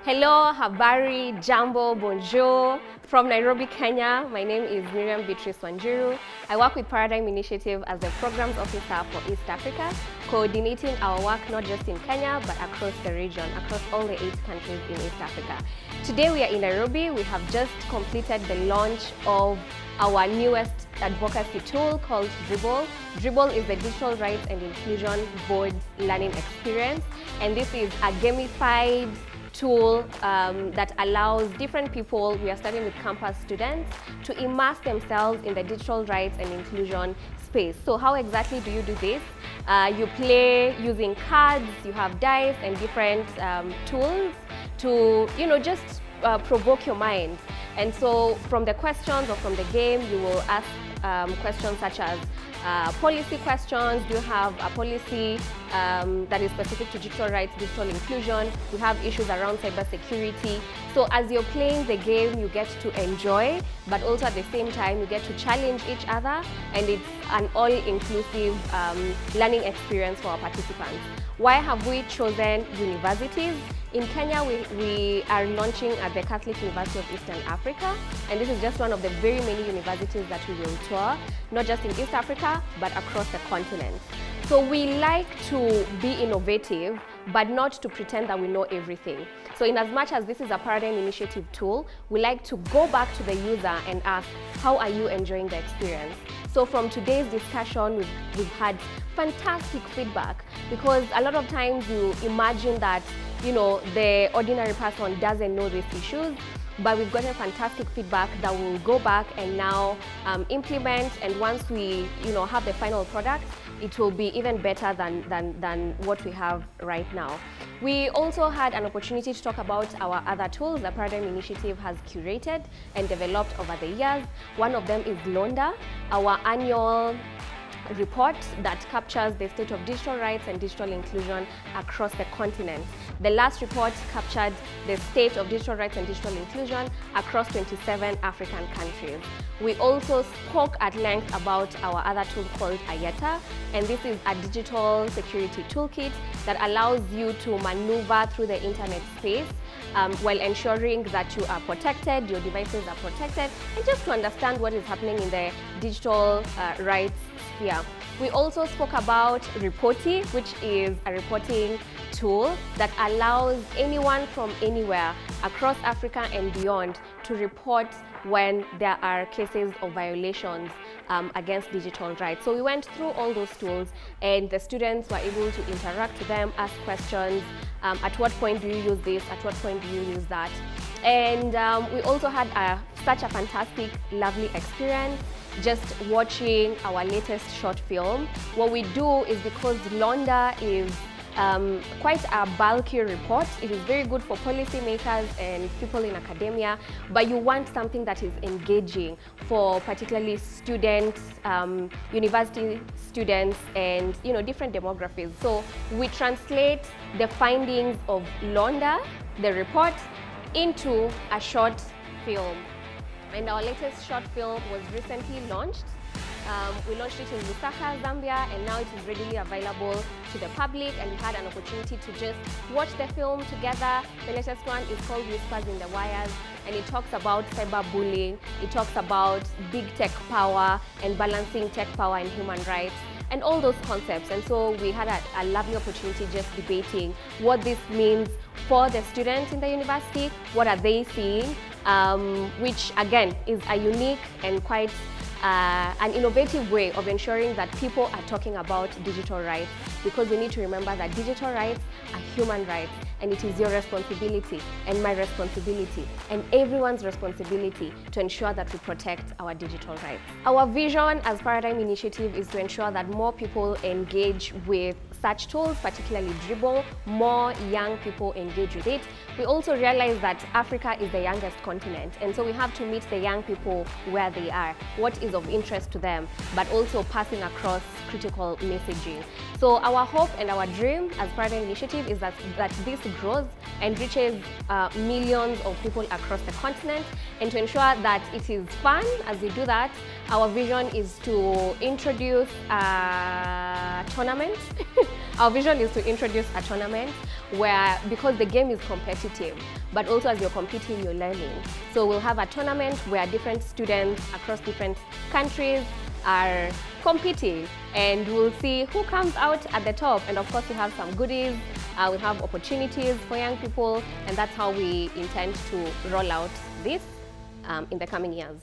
Hello, habari, jambo, bonjour. From Nairobi, Kenya, my name is Miriam Beatrice. I work with Paradigm Initiative as the Programs Officer for East Africa, coordinating our work not just in Kenya, but across the region, across all the 8 countries in East Africa. Today we are in Nairobi. We have just completed the launch of our newest advocacy tool called DRIBLE. DRIBLE is the Digital Rights and Inclusion Board Learning Experience, and this is a gamified tool that allows different people, we are starting with campus students, to immerse themselves in the digital rights and inclusion space. So how exactly do you do this? You play using cards, you have dice and different tools to, just provoke your mind. And so from the questions or from the game, you will ask questions such as policy questions. Do you have a policy that is specific to digital rights, digital inclusion? We have issues around cybersecurity. So as you're playing the game, you get to enjoy, but also at the same time, you get to challenge each other, and it's an all-inclusive learning experience for our participants. Why have we chosen universities? In Kenya, we are launching at the Catholic University of Eastern Africa, and this is just one of the very many universities that we will tour, not just in East Africa, but across the continent. So we like to be innovative, but not to pretend that we know everything. So in as much as this is a Paradigm Initiative tool, we like to go back to the user and ask, how are you enjoying the experience? So from today's discussion, we've had fantastic feedback, because a lot of times you imagine that the ordinary person doesn't know these issues, but we've gotten fantastic feedback that we'll go back and now implement, and once we have the final product, it will be even better than what we have right now. We also had an opportunity to talk about our other tools the Paradigm Initiative has curated and developed over the years. One of them is Londa, our annual report that captures the state of digital rights and digital inclusion across the continent. The last report captured the state of digital rights and digital inclusion across 27 African countries. We also spoke at length about our other tool called Ayeta, and this is a digital security toolkit that allows you to maneuver through the internet space while ensuring that you are protected, your devices are protected, and just to understand what is happening in the digital rights sphere. We also spoke about Ripoti, which is a reporting tool that allows anyone from anywhere across Africa and beyond to report when there are cases of violations against digital rights. So we went through all those tools, and the students were able to interact with them, ask questions. At what point do you use this? At what point do you use that? And we also had such a fantastic, lovely experience just watching our latest short film. What we do is, because Londa is quite a bulky report, it is very good for policymakers and people in academia, but you want something that is engaging for particularly students, university students, and different demographics. So we translate the findings of Londa, the report, into a short film. And our latest short film was recently launched. We launched it in Lusaka, Zambia, and now it is readily available to the public, and we had an opportunity to just watch the film together. The latest one is called Whispers in the Wires, and it talks about cyberbullying, it talks about big tech power and balancing tech power and human rights, and all those concepts. And so we had a lovely opportunity just debating what this means for the students in the university, what are they seeing, which again is a unique and quite an innovative way of ensuring that people are talking about digital rights, because we need to remember that digital rights are human rights, and it is your responsibility and my responsibility and everyone's responsibility to ensure that we protect our digital rights. Our vision as Paradigm Initiative is to ensure that more people engage with such tools, particularly DRIBLE, more young people engage with it. We also realize that Africa is the youngest continent, and so we have to meet the young people where they are, what is of interest to them, but also passing across critical messaging. So our hope and our dream as Paradigm Initiative is that this grows and reaches millions of people across the continent, and to ensure that it is fun as we do that, Our vision is to introduce a tournament. Our vision is to introduce a tournament where, because the game is competitive, but also as you're competing, you're learning. So we'll have a tournament where different students across different countries are competing, and we'll see who comes out at the top. And of course, we have some goodies, we have opportunities for young people, and that's how we intend to roll out this in the coming years.